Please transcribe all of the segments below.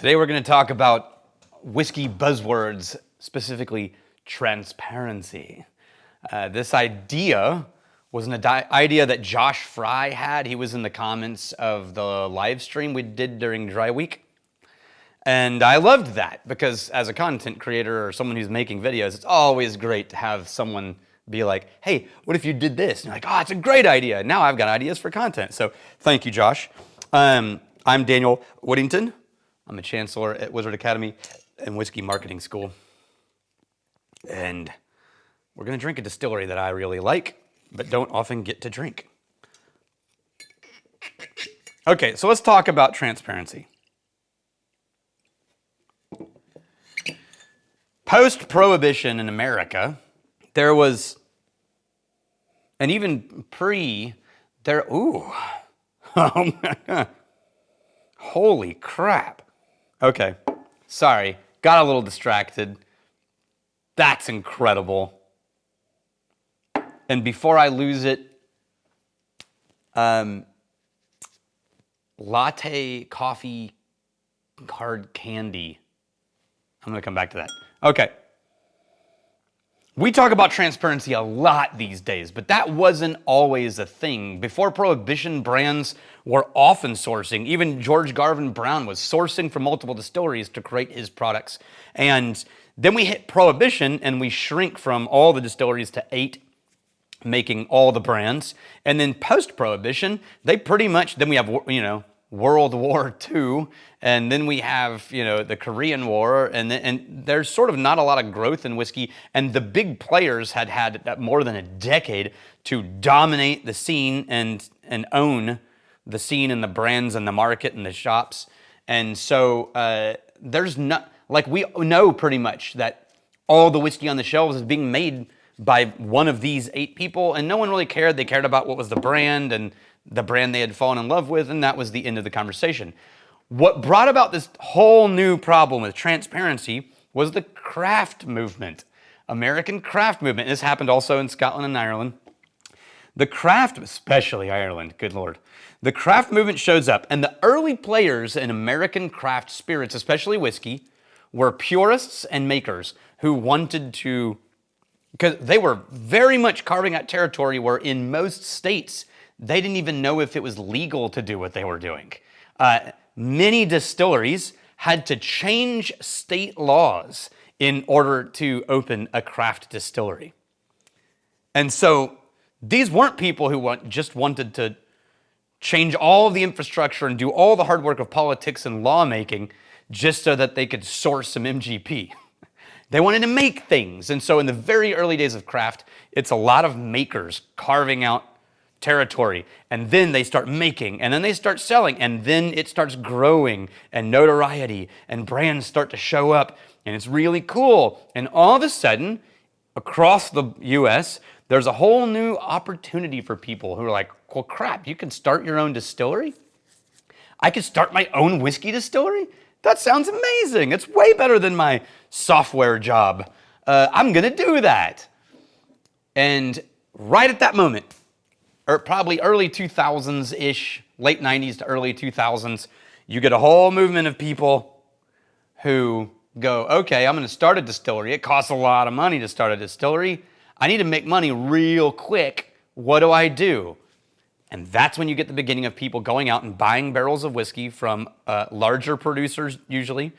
Today we're going to talk about whiskey buzzwords, specifically transparency. This idea was an idea that Josh Fry had. He was in the comments of the live stream we did during Dry Week. And I loved that because as a content creator or someone who's making videos, it's always great to have someone be like, hey, what if you did this? And you're like, oh, it's a great idea. Now I've got ideas for content. So thank you, Josh. I'm Daniel Woodington. I'm a chancellor at Wizard Academy and Whiskey Marketing School. And we're going to drink a distillery that I really like, but don't often get to drink. Okay, so let's talk about transparency. Post-Prohibition in America, there was, and even oh my God, holy crap. Okay, sorry, got a little distracted. That's incredible. And before I lose it, latte coffee hard candy. I'm gonna come back to that. Okay. We talk about transparency a lot these days, but that wasn't always a thing. Before Prohibition, brands were often sourcing. Even George Garvin Brown was sourcing from multiple distilleries to create his products. And then we hit Prohibition and we shrink from all the distilleries to 8, making all the brands. And then post-Prohibition, they pretty much, then we have, World War II, and then we have, the Korean War, and there's sort of not a lot of growth in whiskey, and the big players had more than a decade to dominate the scene and own the scene and the brands and the market and the shops. And so there's not, like, we know pretty much that all the whiskey on the shelves is being made by one of these 8 people, and no one really cared. They cared about what was the brand and the brand they had fallen in love with, and that was the end of the conversation. What brought about this whole new problem with transparency was the craft movement, American craft movement. This happened also in Scotland and Ireland. The craft, especially Ireland, good Lord. The craft movement shows up, and the early players in American craft spirits, especially whiskey, were purists and makers who wanted to, because they were very much carving out territory where in most states, they didn't even know if it was legal to do what they were doing. Many distilleries had to change state laws in order to open a craft distillery. And so these weren't people who just wanted to change all the infrastructure and do all the hard work of politics and lawmaking just so that they could source some MGP. They wanted to make things. And so in the very early days of craft, it's a lot of makers carving out territory, and then they start making, and then they start selling, and then it starts growing, and notoriety, and brands start to show up, and it's really cool. And all of a sudden, across the US, there's a whole new opportunity for people who are like, well, crap, you can start your own distillery? I could start my own whiskey distillery? That sounds amazing. It's way better than my software job. I'm gonna do that. And right at that moment, or probably early 2000s-ish, late 90s to early 2000s, you get a whole movement of people who go, okay, I'm going to start a distillery. It costs a lot of money to start a distillery. I need to make money real quick. What do I do? And that's when you get the beginning of people going out and buying barrels of whiskey from larger producers, usually.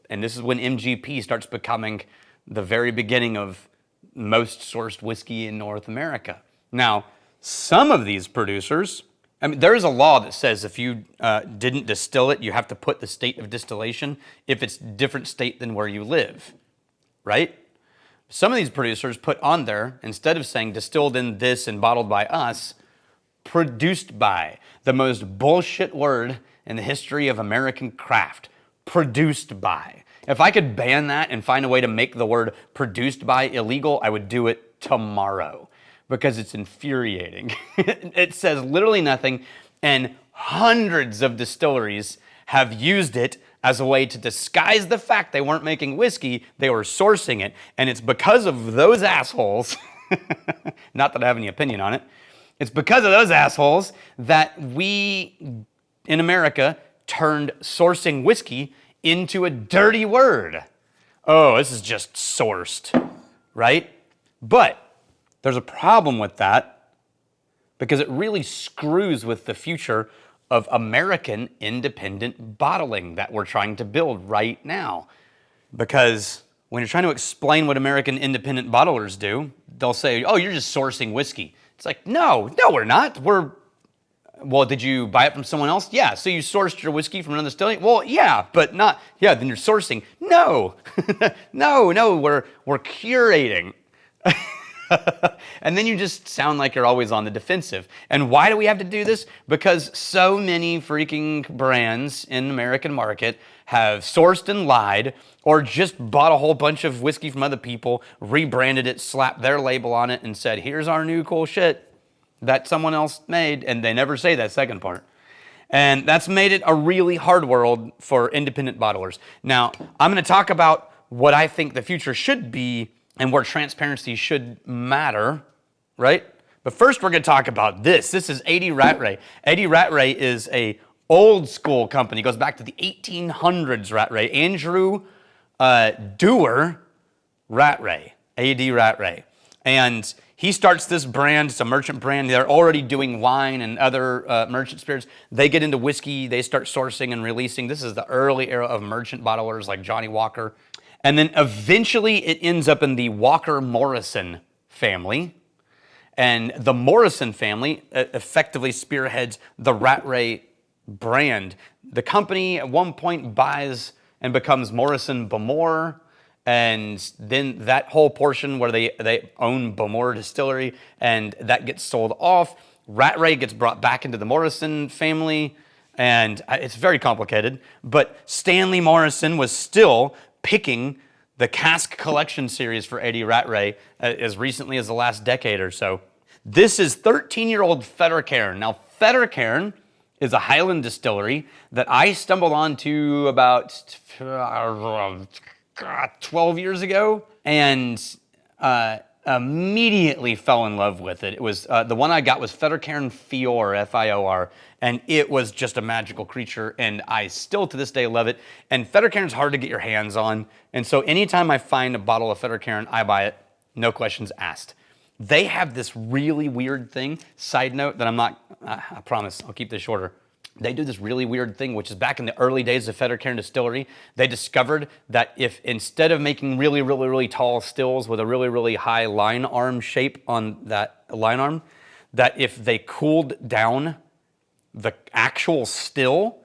And this is when MGP starts becoming the very beginning of most sourced whiskey in North America. Now, some of these producers, there is a law that says if you didn't distill it, you have to put the state of distillation if it's a different state than where you live, right? Some of these producers put on there, instead of saying distilled in this and bottled by us, produced by, the most bullshit word in the history of American craft, produced by. If I could ban that and find a way to make the word produced by illegal, I would do it tomorrow. Because it's infuriating. It says literally nothing, and hundreds of distilleries have used it as a way to disguise the fact they weren't making whiskey, they were sourcing it, and it's because of those assholes, not that I have any opinion on it, it's because of those assholes that we, in America, turned sourcing whiskey into a dirty word. Oh, this is just sourced, right? But there's a problem with that because it really screws with the future of American independent bottling that we're trying to build right now. Because when you're trying to explain what American independent bottlers do, they'll say, oh, you're just sourcing whiskey. It's like, no, we're not. Well, did you buy it from someone else? Yeah, so you sourced your whiskey from another distillery? Well, yeah, but not, yeah, then you're sourcing. No, no, we're curating. And then you just sound like you're always on the defensive. And why do we have to do this? Because so many freaking brands in the American market have sourced and lied, or just bought a whole bunch of whiskey from other people, rebranded it, slapped their label on it, and said, here's our new cool shit that someone else made, and they never say that second part. And that's made it a really hard world for independent bottlers. Now, I'm going to talk about what I think the future should be and where transparency should matter, right? But first, we're going to talk about this. This is 80 Rattray. 80 Rattray is a old school company. It goes back to the 1800s Rattray. Andrew Dewar Rattray, A.D. Rattray. And he starts this brand. It's a merchant brand. They're already doing wine and other merchant spirits. They get into whiskey. They start sourcing and releasing. This is the early era of merchant bottlers like Johnny Walker. And then eventually it ends up in the Walker-Morrison family. And the Morrison family effectively spearheads the Rattray brand. The company at one point buys and becomes Morrison Bowmore, and then that whole portion where they own Bowmore Distillery, and that gets sold off. Rattray gets brought back into the Morrison family, and it's very complicated, but Stanley Morrison was still picking the cask collection series for 80 Rattray as recently as the last decade or so. This is 13-year-old Fettercairn. Now, Fettercairn is a Highland distillery that I stumbled onto about 12 years ago, and immediately fell in love with it. It was the one I got was Fettercairn Fior, F-I-O-R, and it was just a magical creature, and I still to this day love it. And Fettercairn's hard to get your hands on, and so anytime I find a bottle of Fettercairn, I buy it, no questions asked. They have this really weird thing, side note, that I promise, I'll keep this shorter. They do this really weird thing, which is back in the early days of Fettercairn Distillery, they discovered that if instead of making really, really, really tall stills with a really, really high line arm shape on that line arm, that if they cooled down the actual still,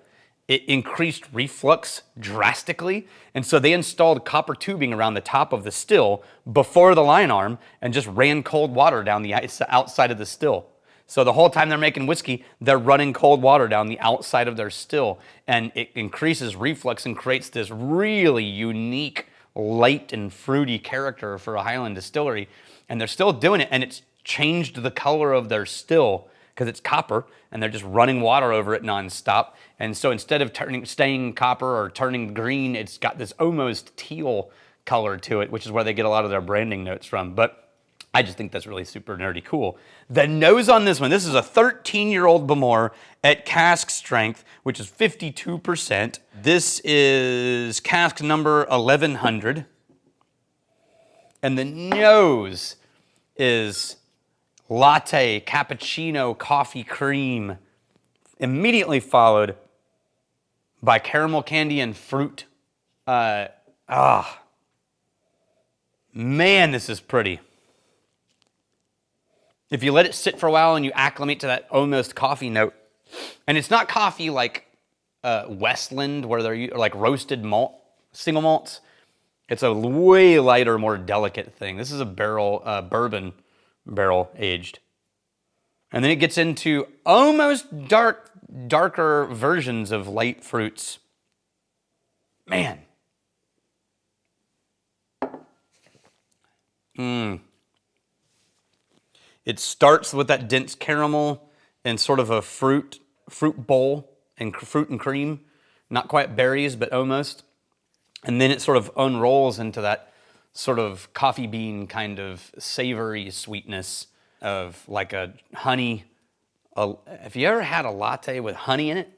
it increased reflux drastically. And so they installed copper tubing around the top of the still before the line arm and just ran cold water down the outside of the still. So the whole time they're making whiskey, they're running cold water down the outside of their still, and it increases reflux and creates this really unique, light and fruity character for a Highland distillery. And they're still doing it, and it's changed the color of their still because it's copper, and they're just running water over it nonstop. And so instead of staying copper or turning green, it's got this almost teal color to it, which is where they get a lot of their branding notes from. But I just think that's really super nerdy cool. The nose on this one, this is a 13-year-old Bowmore at cask strength, which is 52%. This is cask number 1100. And the nose is latte, cappuccino, coffee cream, immediately followed by caramel candy and fruit. Man, this is pretty. If you let it sit for a while and you acclimate to that almost coffee note, and it's not coffee like Westland where they're like roasted malt, single malts. It's a way lighter, more delicate thing. This is a bourbon barrel aged. And then it gets into almost darker versions of light fruits. Man. It starts with that dense caramel and sort of a fruit bowl and fruit and cream. Not quite berries, but almost. And then it sort of unrolls into that sort of coffee bean kind of savory sweetness of like a honey. Have you ever had a latte with honey in it?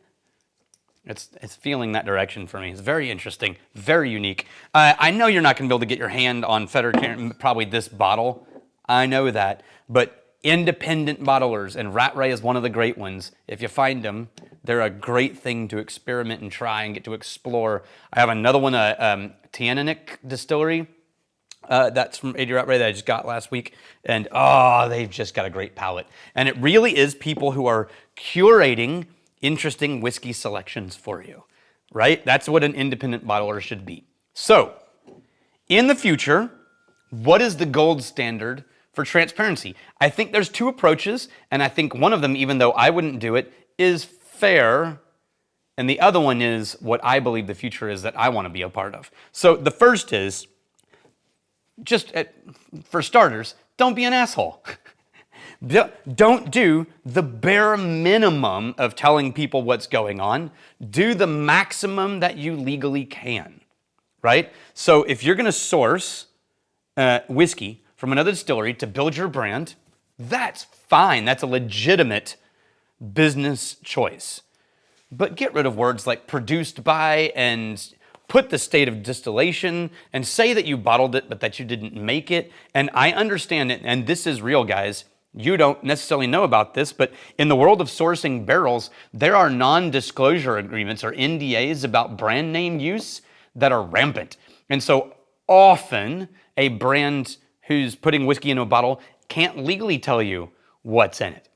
It's feeling that direction for me. It's very interesting, very unique. I know you're not going to be able to get your hand on Fettercairn, probably this bottle. I know that, but independent bottlers, and Rattray is one of the great ones. If you find them, they're a great thing to experiment and try and get to explore. I have another one, Fettercairn Distillery. That's from AD Rattray that I just got last week. And they've just got a great palate. And it really is people who are curating interesting whiskey selections for you, right? That's what an independent bottler should be. So, in the future, what is the gold standard for transparency? I think there's two approaches, and I think one of them, even though I wouldn't do it, is fair, and the other one is what I believe the future is that I want to be a part of. So the first is, for starters, don't be an asshole. Don't do the bare minimum of telling people what's going on. Do the maximum that you legally can, right? So if you're going to source whiskey from another distillery to build your brand, that's fine. That's a legitimate business choice. But get rid of words like produced by and put the state of distillation and say that you bottled it but that you didn't make it. And I understand it, and this is real, guys. You don't necessarily know about this, but in the world of sourcing barrels, there are non-disclosure agreements or NDAs about brand name use that are rampant. And so often a brand who's putting whiskey into a bottle can't legally tell you what's in it.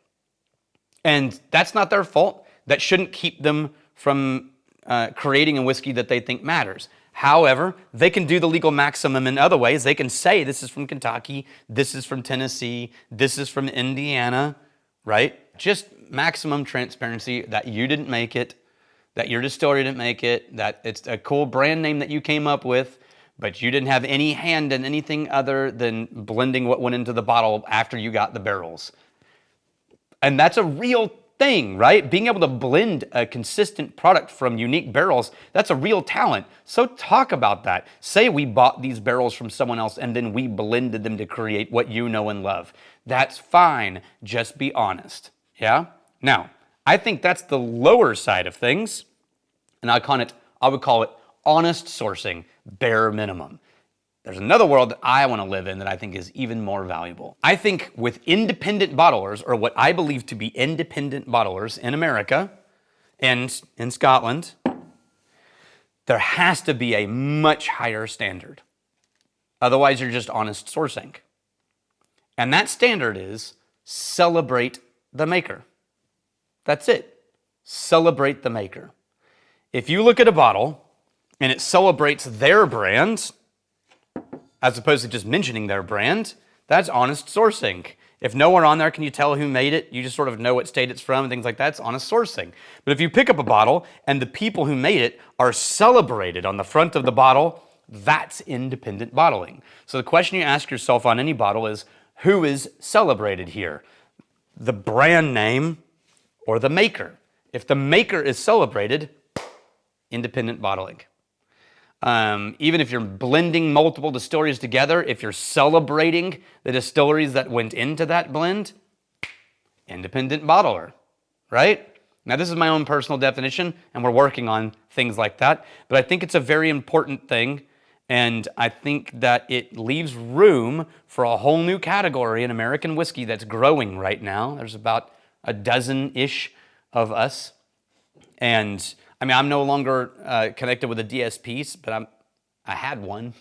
And that's not their fault. That shouldn't keep them from creating a whiskey that they think matters. However, they can do the legal maximum in other ways. They can say this is from Kentucky, this is from Tennessee, this is from Indiana, right? Just maximum transparency that you didn't make it, that your distillery didn't make it, that it's a cool brand name that you came up with, but you didn't have any hand in anything other than blending what went into the bottle after you got the barrels. And that's a real thing, right? Being able to blend a consistent product from unique barrels, that's a real talent. So talk about that. Say we bought these barrels from someone else and then we blended them to create what you know and love. That's fine. Just be honest. Yeah? Now, I think that's the lower side of things, and I would call it honest sourcing, bare minimum. There's another world that I want to live in that I think is even more valuable. I think with independent bottlers, or what I believe to be independent bottlers in America and in Scotland, there has to be a much higher standard. Otherwise, you're just honest sourcing. And that standard is celebrate the maker. That's it. Celebrate the maker. If you look at a bottle and it celebrates their brand, as opposed to just mentioning their brand, that's honest sourcing. If nowhere on there can you tell who made it, you just sort of know what state it's from and things like that, it's honest sourcing. But if you pick up a bottle and the people who made it are celebrated on the front of the bottle, that's independent bottling. So the question you ask yourself on any bottle is, who is celebrated here? The brand name or the maker? If the maker is celebrated, independent bottling. Even if you're blending multiple distilleries together, if you're celebrating the distilleries that went into that blend, independent bottler, right? Now, this is my own personal definition, and we're working on things like that, but I think it's a very important thing, and I think that it leaves room for a whole new category in American whiskey that's growing right now. There's about a dozen-ish of us, and I mean, I'm no longer connected with a DSP, but I had one.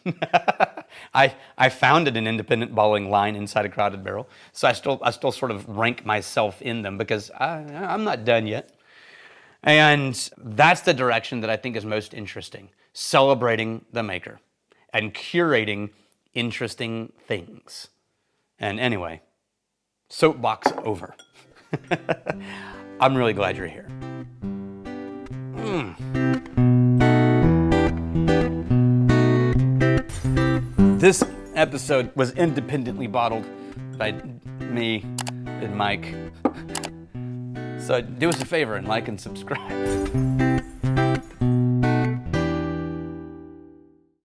I founded an independent bottling line inside a Crowded Barrel, so I still sort of rank myself in them because I'm not done yet. And that's the direction that I think is most interesting: celebrating the maker and curating interesting things. And anyway, soapbox over. I'm really glad you're here. This episode was independently bottled by me and Mike. So do us a favor and like and subscribe.